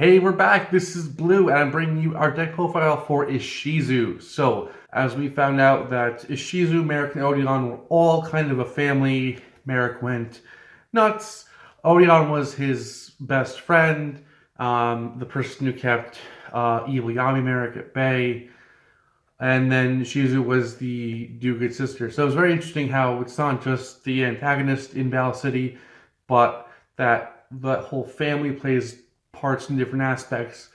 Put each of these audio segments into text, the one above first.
Hey, we're back. This is Blue, and I'm bringing you our deck profile for Ishizu. So, as we found out that Ishizu, Merrick, and Odeon were all kind of a family, Merrick went nuts. Odeon was his best friend, the person who kept evil Yami Merrick at bay. And then Ishizu was the do-good sister. So it was very interesting how it's not just the antagonist in Battle City, but that whole family plays parts in different aspects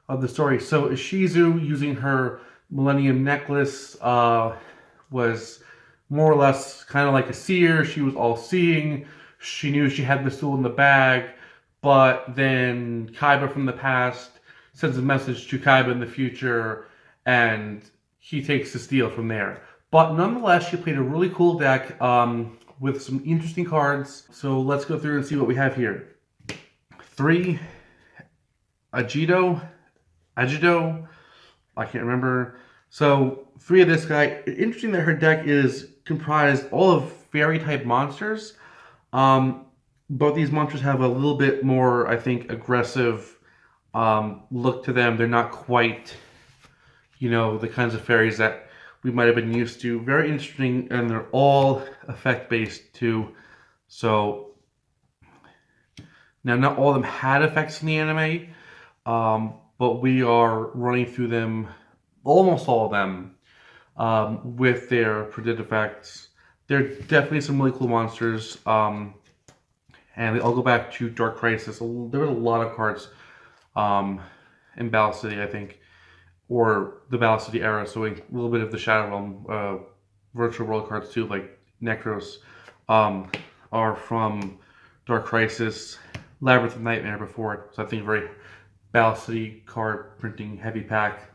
of the story. So Ishizu, using her Millennium Necklace, was more or less kind of like a seer. She was all-seeing. She knew she had this tool in the bag, but then Kaiba from the past sends a message to Kaiba in the future, and he takes the steal from there. But nonetheless, she played a really cool deck with some interesting cards. So let's go through and see what we have here. 3 Agido, I can't remember. So 3 of this guy. Interesting that her deck is comprised all of fairy type monsters. Both these monsters have a little bit more, I think, aggressive look to them. They're not quite, the kinds of fairies that we might have been used to. Very interesting, and they're all effect based too. So now, not all of them had effects in the anime, but we are running through them, almost all of them, with their predicted effects. There are definitely some really cool monsters, and they all go back to Dark Crisis. There was a lot of cards in Battle City, I think, or the Battle City era, so a little bit of the Shadow Realm virtual world cards too, like Necros, are from Dark Crisis. Labyrinth of Nightmare before it, so I think very Battle City card printing heavy pack,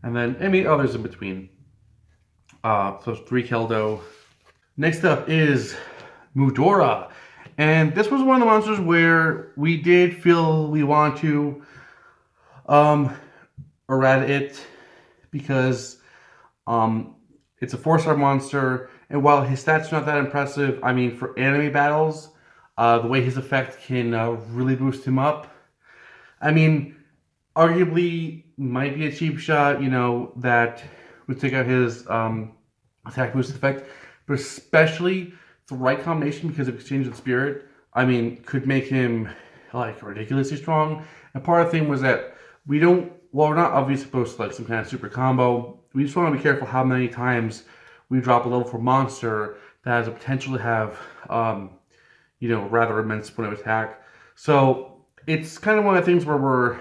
and then others in between. So 3 Keldo. Next up is Mudora, and this was one of the monsters where we did feel we wanted to errata it because it's a 4-star monster, and while his stats are not that impressive, I mean, for anime battles, the way his effect can really boost him up. I mean, arguably might be a cheap shot, that would take out his attack boost effect, but especially the right combination because of Exchange with Spirit, I mean, could make him like ridiculously strong. And part of the thing was that we're not obviously supposed to like some kind of super combo. We just want to be careful how many times we drop a level 4 monster that has a potential to have rather immense point of attack. So it's kind of one of the things where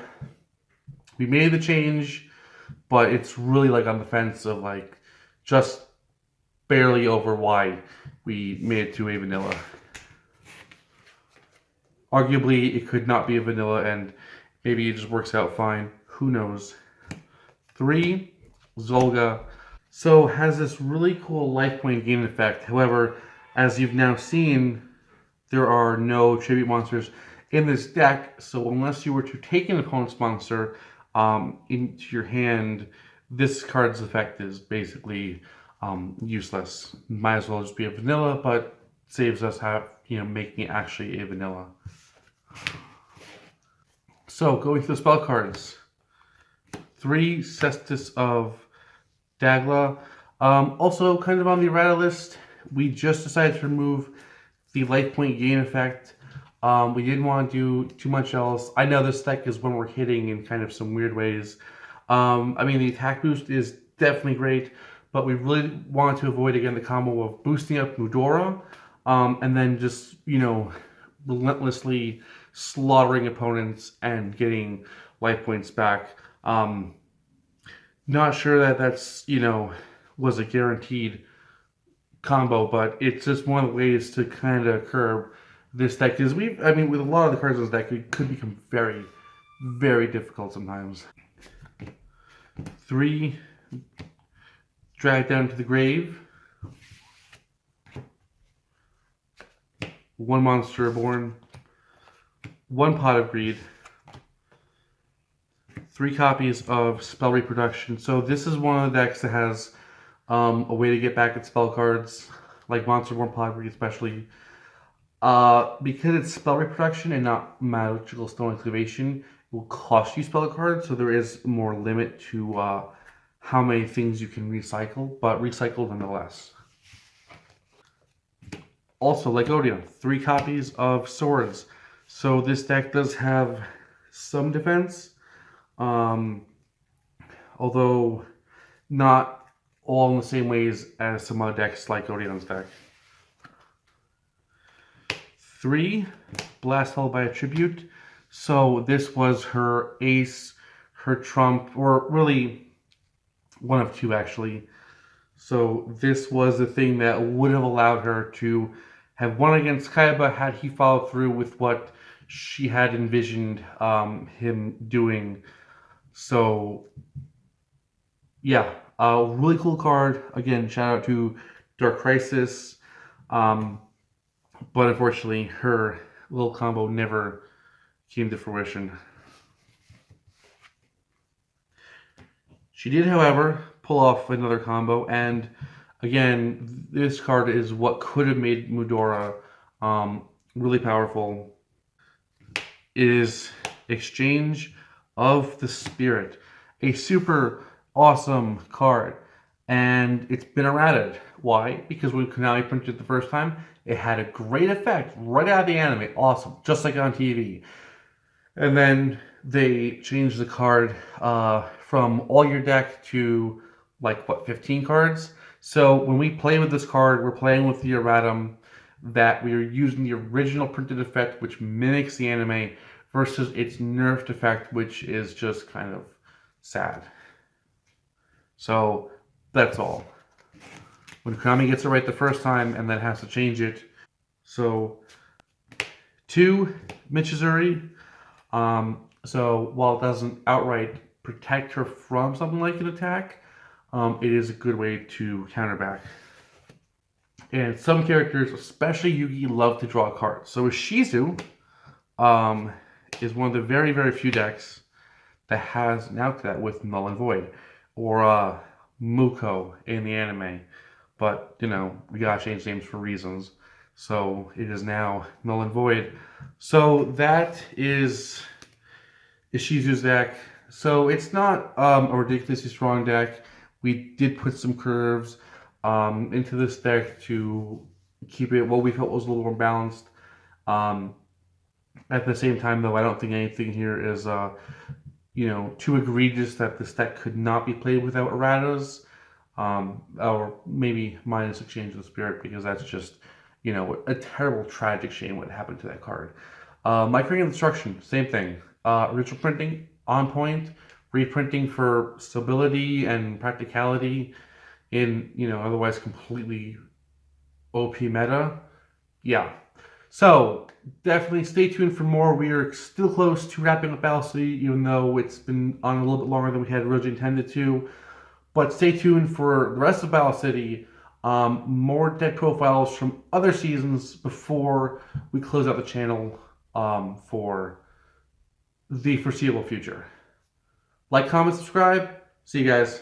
we made the change, but it's really like on the fence of like just barely over why we made it to a vanilla. Arguably, it could not be a vanilla, and maybe it just works out fine. Who knows? 3 Zolga. So has this really cool life point gain effect. However, as you've now seen, there are no tribute monsters in this deck, so unless you were to take an opponent's monster into your hand, this card's effect is basically useless. Might as well just be a vanilla, but saves us making it actually a vanilla. So going through the spell cards, 3 Cestus of Dagla. Also kind of on the errata list, we just decided to remove the life point gain effect. We didn't want to do too much else. I know this deck is one we're hitting in kind of some weird ways. I mean, the attack boost is definitely great, but we really wanted to avoid, again, the combo of boosting up Mudora, and then just, relentlessly slaughtering opponents and getting life points back. Not sure that that's, was a guaranteed combo, but it's just one of the ways to kind of curb this deck. Because with a lot of the cards in this deck, it could become very, very difficult sometimes. 3 Drag Down to the Grave. 1 Monster Reborn. 1 Pot of Greed. 3 copies of Spell Reproduction. So this is one of the decks that has a way to get back at spell cards, like Monster Born Pot of Greed especially. Because it's spell reproduction and not magical stone excavation, will cost you spell a card, so there is more limit to how many things you can recycle, but recycle nonetheless. Also, like Odeon, 3 copies of swords. So this deck does have some defense, um, although not all in the same ways as some other decks like Odeon's deck. 3, Blast followed by a Tribute. So this was her ace, her trump, or really one of 2 actually. So this was the thing that would have allowed her to have won against Kaiba had he followed through with what she had envisioned him doing. So yeah, a really cool card. Again, shout out to Dark Crisis. But unfortunately, her little combo never came to fruition. She did, however, pull off another combo, and again, this card is what could have made Mudora really powerful. It is Exchange of the Spirit, a super awesome card, and it's been errated. Why? Because when Konami printed it the first time, it had a great effect right out of the anime. Awesome, just like on TV. And then they changed the card from all your deck to like what, 15 cards. So when we play with this card, we're playing with the erratum that we are using the original printed effect, which mimics the anime, versus its nerfed effect, which is just kind of sad. So that's all. When Konami gets it right the first time and then has to change it. So 2, Michizuri. So while it doesn't outright protect her from something like an attack, it is a good way to counter back. And some characters, especially Yugi, love to draw cards. So Ishizu is one of the very, very few decks that has an outlet with Null and Void, or Muko in the anime. But, you know, we gotta change names for reasons. So it is now Null and Void. So that is Ishizu's deck. So it's not a ridiculously strong deck. We did put some curves into this deck to keep it what we felt was a little more balanced. At the same time, though, I don't think anything here is too egregious that this deck could not be played without erratas. Or maybe minus Exchange of the Spirit, because that's just, a terrible, tragic shame what happened to that card. Microing and Destruction, same thing. Original printing, on point. Reprinting for stability and practicality in, otherwise completely OP meta. Yeah. So, definitely stay tuned for more. We are still close to wrapping up Battle City, even though it's been on a little bit longer than we had originally intended to. But stay tuned for the rest of Battle City. More deck profiles from other seasons before we close out the channel for the foreseeable future. Like, comment, subscribe. See you guys.